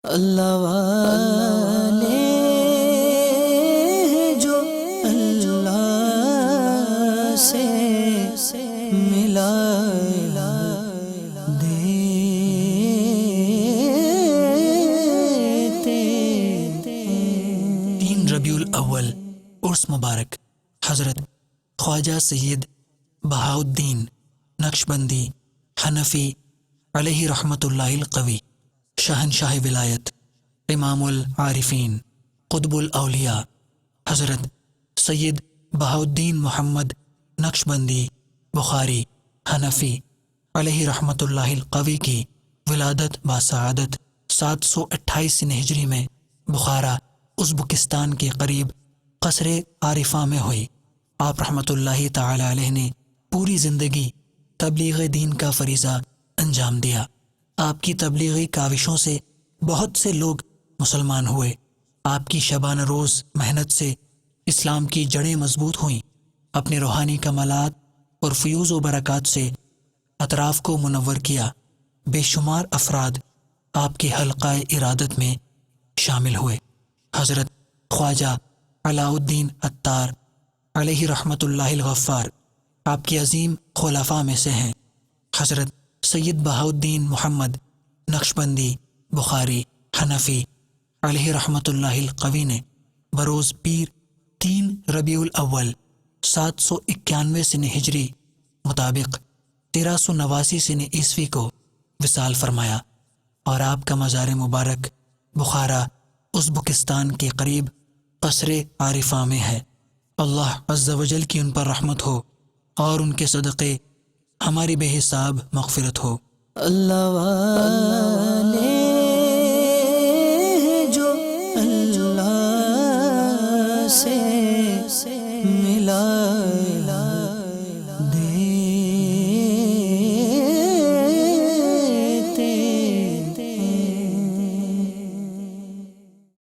اللہ والے جو اللہ سے ملا دیتے 3 ربیع الاول عرس مبارک حضرت خواجہ سید بہاء الدین نقشبندی حنفی علیہ رحمۃ اللہ القوی، شہنشاہ ولایت، امام العارفین، قطب الاولیاء، حضرت سید بہاء الدین محمد نقشبندی بخاری حنفی علیہ رحمۃ اللہ القوی کی ولادت باسعادت 728 ہجری میں بخارا ازبکستان کے قریب قصر عارفہ میں ہوئی۔ آپ رحمۃ اللہ تعالی علیہ نے پوری زندگی تبلیغ دین کا فریضہ انجام دیا۔ آپ کی تبلیغی کاوشوں سے بہت سے لوگ مسلمان ہوئے۔ آپ کی شبانہ روز محنت سے اسلام کی جڑیں مضبوط ہوئیں۔ اپنے روحانی کمالات اور فیوز و برکات سے اطراف کو منور کیا۔ بے شمار افراد آپ کے حلقہ ارادت میں شامل ہوئے۔ حضرت خواجہ علاء الدین عطار علیہ رحمۃ اللہ الغفار آپ کے عظیم خلفاء میں سے ہیں۔ حضرت سید بہاء الدین محمد نقشبندی بخاری حنفی علیہ رحمۃ اللہ القوی نے بروز پیر 3 ربیع الاول 791 سن ہجری مطابق 1389 سن عیسوی کو وصال فرمایا، اور آپ کا مزار مبارک بخارا ازبکستان کے قریب قصر عارفہ میں ہے۔ اللہ عز و جل کی ان پر رحمت ہو اور ان کے صدقے ہماری بے حساب مغفرت ہو۔ اللہ والے جو اللہ سے ملا دے